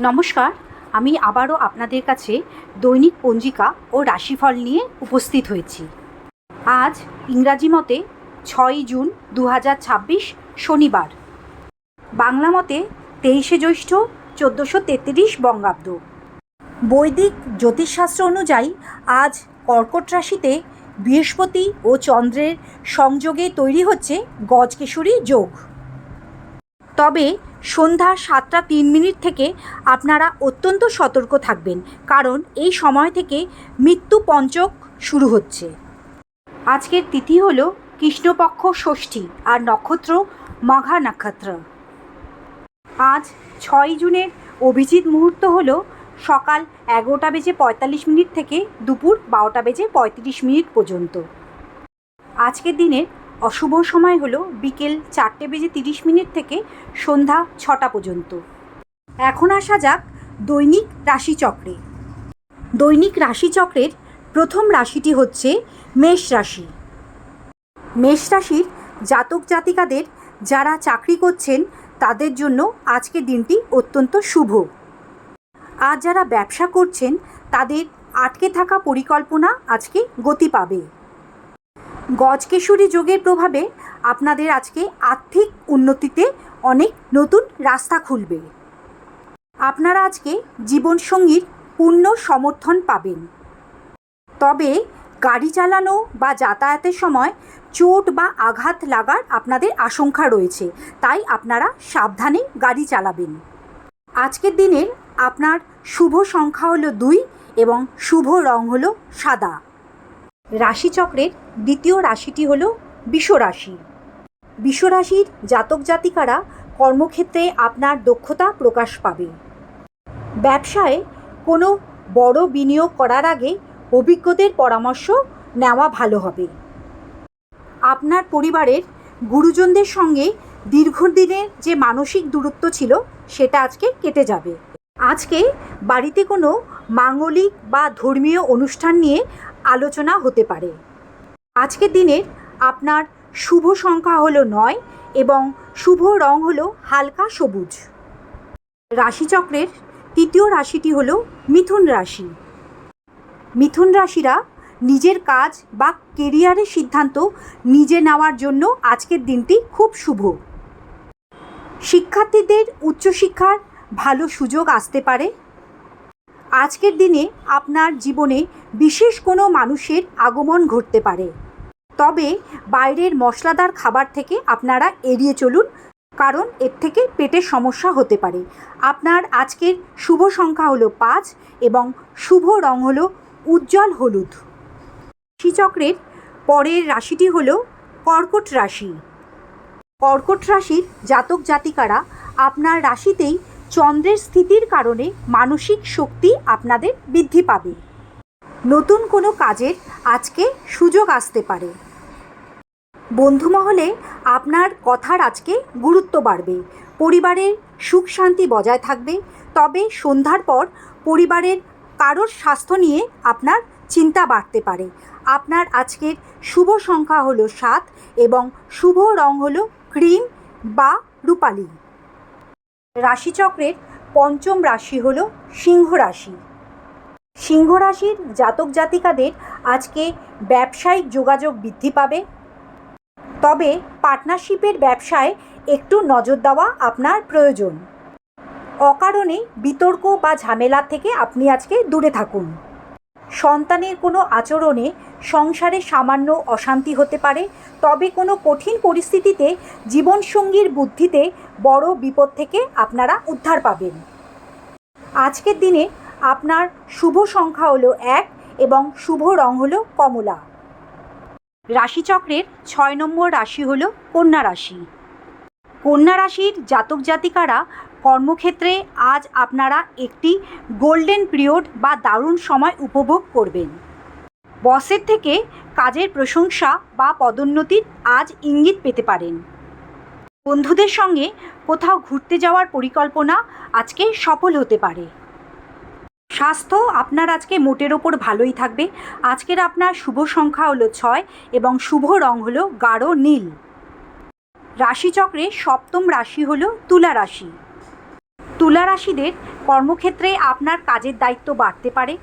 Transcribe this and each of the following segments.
নমস্কার, আমি আবারও আপনাদের কাছে দৈনিক পঞ্জিকা ও রাশিফল নিয়ে উপস্থিত হয়েছি। আজ ইংরাজি মতে 6ই জুন 2026 শনিবার, বাংলা মতে 23শে জ্যৈষ্ঠ 1433 বঙ্গাব্দ। বৈদিক জ্যোতিষশাস্ত্র অনুযায়ী আজ কর্কট রাশিতে বৃহস্পতি ও চন্দ্রের সংযোগে তৈরি হচ্ছে গজকেশরী যোগ। তবে সন্ধ্যা 7টা 3 মিনিট থেকে আপনারা অত্যন্ত সতর্ক থাকবেন, কারণ এই সময় থেকে মৃত্যু পঞ্চক শুরু হচ্ছে। আজকের তিথি হল কৃষ্ণপক্ষ ষষ্ঠী আর নক্ষত্র মঘা নক্ষত্র। আজ 6 জুনের অভিজিৎ মুহূর্ত হল সকাল 11:45 থেকে দুপুর 12:35 পর্যন্ত। আজকের দিনের অশুভ সময় হলো বিকেল 4:30 থেকে সন্ধ্যা 6টা পর্যন্ত। এখন আসা যাক দৈনিক রাশিচক্রে। দৈনিক রাশিচক্রের প্রথম রাশিটি হচ্ছে মেষ রাশি। মেষ রাশির জাতক জাতিকাদের যারা চাকরি করছেন তাদের জন্য আজকের দিনটি অত্যন্ত শুভ। আর যারা ব্যবসা করছেন তাদের আটকে থাকা পরিকল্পনা আজকে গতি পাবে। গজকেশরী যোগের প্রভাবে আপনাদের আজকে আর্থিক উন্নতিতে অনেক নতুন রাস্তা খুলবে। আপনারা আজকে জীবনসঙ্গীর পূর্ণ সমর্থন পাবেন। তবে গাড়ি চালানো বা যাতায়াতের সময় চোট বা আঘাত লাগার আপনাদের আশঙ্কা রয়েছে, তাই আপনারা সাবধানে গাড়ি চালাবেন। আজকের দিনের আপনার শুভ সংখ্যা হলো 2 এবং শুভ রং হলো সাদা। রাশিচক্রের দ্বিতীয় রাশিটি হলো বৃষরাশি। বৃষরাশির জাতক জাতিকারা কর্মক্ষেত্রে আপনার দক্ষতা প্রকাশ পাবে। ব্যবসায় কোনো বড় বিনিয়োগ করার আগে অভিজ্ঞদের পরামর্শ নেওয়া ভালো হবে। আপনার পরিবারের গুরুজনদের সঙ্গে দীর্ঘদিনের যে মানসিক দূরত্ব ছিল সেটা আজকে কেটে যাবে। আজকে বাড়িতে কোনো মাঙ্গলিক বা ধর্মীয় অনুষ্ঠান নিয়ে আলোচনা হতে পারে। আজকের দিনের আপনার শুভ সংখ্যা হলো 9 এবং শুভ রং হলো হালকা সবুজ। রাশিচক্রের তৃতীয় রাশিটি হলো মিথুন রাশি। মিথুন রাশিরা নিজের কাজ বা কেরিয়ারের সিদ্ধান্ত নিজে নেওয়ার জন্য আজকের দিনটি খুব শুভ। শিক্ষার্থীদের উচ্চশিক্ষার ভালো সুযোগ আসতে পারে। আজকের দিনে আপনার জীবনে বিশেষ কোনো মানুষের আগমন ঘটতে পারে। তবে বাইরের মশলাদার খাবার থেকে আপনারা এড়িয়ে চলুন, কারণ এর থেকে পেটের সমস্যা হতে পারে। আপনার আজকের শুভ সংখ্যা হলো 5 এবং শুভ রং হলো উজ্জ্বল হলুদ। রাশিচক্রের পরের রাশিটি হলো কর্কট রাশি। কর্কট রাশির জাতক জাতিকারা আপনার রাশিতেই চন্দ্রের স্থিতির কারণে মানসিক শক্তি আপনাদের বৃদ্ধি পাবে। নতুন কোনো কাজের আজকে সুযোগ আসতে পারে। বন্ধুমহলে আপনার কথার আজকে গুরুত্ব বাড়বে। পরিবারের সুখ শান্তি বজায় থাকবে। তবে সন্ধ্যার পর পরিবারের কারোর স্বাস্থ্য নিয়ে আপনার চিন্তা বাড়তে পারে। আপনার আজকের শুভ সংখ্যা হলো 7 এবং শুভ রং হলো ক্রিম বা রূপালি। রাশিচক্রের পঞ্চম রাশি হলো সিংহ রাশি। সিংহ রাশির জাতক জাতিকাদের আজকে ব্যবসায়িক যোগাযোগ বৃদ্ধি পাবে। তবে পার্টনারশিপের ব্যবসায় একটু নজর দেওয়া আপনার প্রয়োজন। অকারণে বিতর্ক বা ঝামেলা থেকে আপনি আজকে দূরে থাকুন। সন্তানের কোনো আচরণে সংসারে সামান্য অশান্তি হতে পারে। তবে কোনো কঠিন পরিস্থিতিতে জীবনসঙ্গীর বুদ্ধিতে বড় বিপদ থেকে আপনারা উদ্ধার পাবেন। আজকের দিনে আপনার শুভ সংখ্যা হলো 1 এবং শুভ রং হলো কমলা। রাশিচক্রের 6 নম্বর রাশি হলো কন্যা রাশি। কন্যা রাশির জাতক জাতিকারা কর্মক্ষেত্রে আজ আপনারা একটি গোল্ডেন পিরিয়ড বা দারুণ সময় উপভোগ করবেন। বসের থেকে কাজের প্রশংসা বা পদোন্নতির আজ ইঙ্গিত পেতে পারেন। বন্ধুদের সঙ্গে কোথাও ঘুরতে যাওয়ার পরিকল্পনা আজকে সফল হতে পারে। স্বাস্থ্য আপনার আজকে মোটের ওপর ভালোই থাকবে। আজকের আপনার শুভ সংখ্যা হলো 6 এবং শুভ রং হলো গাঢ় নীল। রাশিচক্রে সপ্তম রাশি হলো তুলা রাশি। তুলা রাশিদের কর্মক্ষেত্রে আপনার কাজের দায়িত্ব বাড়তে পারে।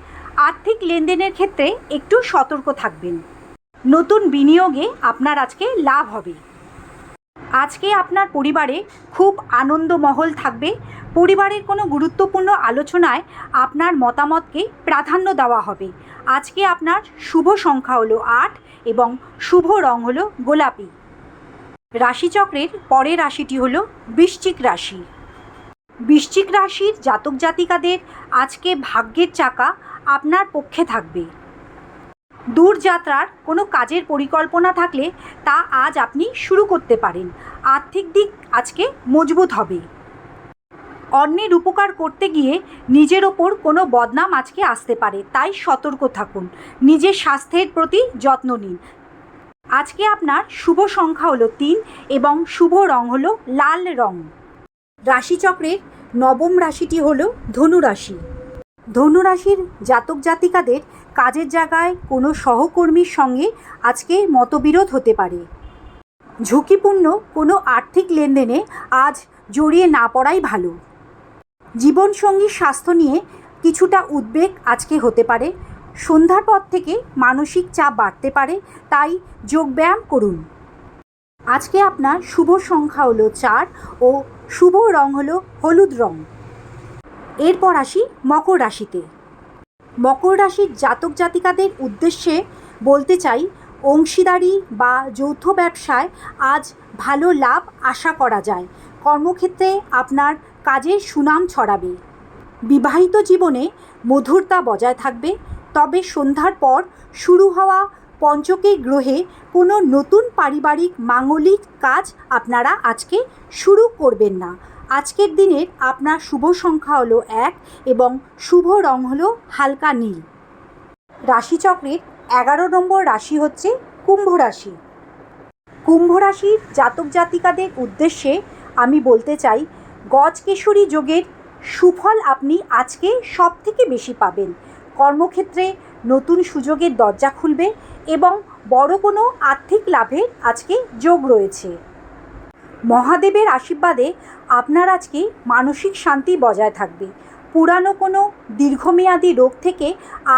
আর্থিক লেনদেনের ক্ষেত্রে একটু সতর্ক থাকবেন। নতুন বিনিয়োগে আপনার আজকে লাভ হবে। আজকে আপনার পরিবারে খুব আনন্দমহল থাকবে। পরিবারের কোনো গুরুত্বপূর্ণ আলোচনায় আপনার মতামতকে প্রাধান্য দেওয়া হবে। আজকে আপনার শুভ সংখ্যা হলো 8 এবং শুভ রং হলো গোলাপি। রাশিচক্রের পরের রাশিটি হলো বৃশ্চিক রাশি। বৃশ্চিক রাশির জাতক জাতিকাদের আজকে ভাগ্যের চাকা আপনার পক্ষে থাকবে। দূরযাত্রার কোনো কাজের পরিকল্পনা থাকলে তা আজ আপনি শুরু করতে পারেন। আর্থিক দিক আজকে মজবুত হবে। অন্যের উপকার করতে গিয়ে নিজের ওপর কোনো বদনাম আজকে আসতে পারে, তাই সতর্ক থাকুন। নিজের স্বাস্থ্যের প্রতি যত্ন নিন। আজকে আপনার শুভ সংখ্যা হলো 3 এবং শুভ রং হলো লাল রং। রাশিচক্রের নবম রাশিটি হলো ধনু রাশি। ধনু রাশির জাতক জাতিকাদের কাজের জায়গায় কোনো সহকর্মীর সঙ্গে আজকে মতবিরোধ হতে পারে। ঝুঁকিপূর্ণ কোনো আর্থিক লেনদেনে আজ জড়িয়ে না পড়াই ভালো। জীবনসঙ্গীর স্বাস্থ্য নিয়ে কিছুটা উদ্বেগ আজকে হতে পারে। সন্ধ্যার পর থেকে মানসিক চাপ বাড়তে পারে, তাই যোগব্যায়াম করুন। আজকে আপনার শুভ সংখ্যা হলো 4 ও শুভ রং হলো হলুদ রং। এরপর আসি মকর রাশিতে। মকর রাশির জাতক জাতিকাদের উদ্দেশ্যে বলতে চাই, অংশীদারি বা যৌথ ব্যবসায় আজ ভালো লাভ আশা করা যায়। কর্মক্ষেত্রে আপনার কাজের সুনাম ছড়াবে। বিবাহিত জীবনে মধুরতা বজায় থাকবে। তবে সন্ধ্যার পর শুরু হওয়া পঞ্চকের গ্রহে কোনো নতুন পারিবারিক মাঙ্গলিক কাজ আপনারা আজকে শুরু করবেন না। আজকের দিনের আপনার শুভ সংখ্যা হলো 1 এবং শুভ রং হলো হালকা নীল। রাশিচক্রের 11 নম্বর রাশি হচ্ছে কুম্ভ রাশি। কুম্ভ রাশির জাতক জাতিকাদের উদ্দেশ্যে আমি বলতে চাই, গজকেশরী যোগের সুফল আপনি আজকে সব থেকে বেশি পাবেন। কর্মক্ষেত্রে নতুন সুযোগের দরজা খুলবে এবং বড় কোনো আর্থিক লাভের আজকে যোগ রয়েছে। মহাদেবের আশীর্বাদে আপনার আজকে মানসিক শান্তি বজায় থাকবে। পুরানো কোনো দীর্ঘমেয়াদী রোগ থেকে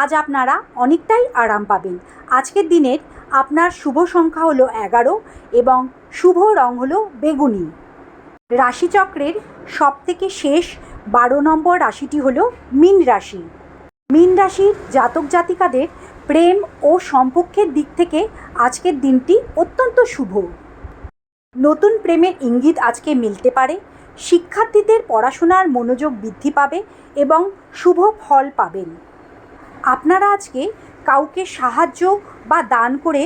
আজ আপনারা অনেকটাই আরাম পাবেন। আজকের দিনের আপনার শুভ সংখ্যা হলো 11 এবং শুভ রং হলো বেগুনি। রাশিচক্রের সবথেকে শেষ 12 নম্বর রাশিটি হলো মীন রাশি। মীন রাশির জাতক জাতিকাদের প্রেম ও সম্পর্কের দিক থেকে আজকের দিনটি অত্যন্ত শুভ। নতুন প্রেমের ইঙ্গিত আজকে মিলতে পারে। শিক্ষার্থীদের পড়াশোনার মনোযোগ বৃদ্ধি পাবে এবং শুভ ফল পাবেন। আপনারা আজকে কাউকে সাহায্য বা দান করে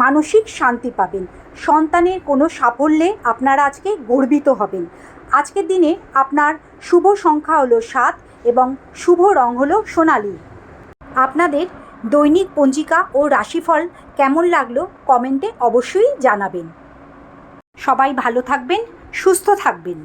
মানসিক শান্তি পাবেন। সন্তানের কোনো সাফল্যে আপনারা আজকে গর্বিত হবেন। আজকের দিনে আপনার শুভ সংখ্যা হলো 7 এবং শুভ রং হলো সোনালি। আপনাদের দৈনিক পঞ্জিকা ও রাশিফল কেমন লাগলো কমেন্টে অবশ্যই জানাবেন। সবাই ভালো থাকবেন, সুস্থ থাকবেন।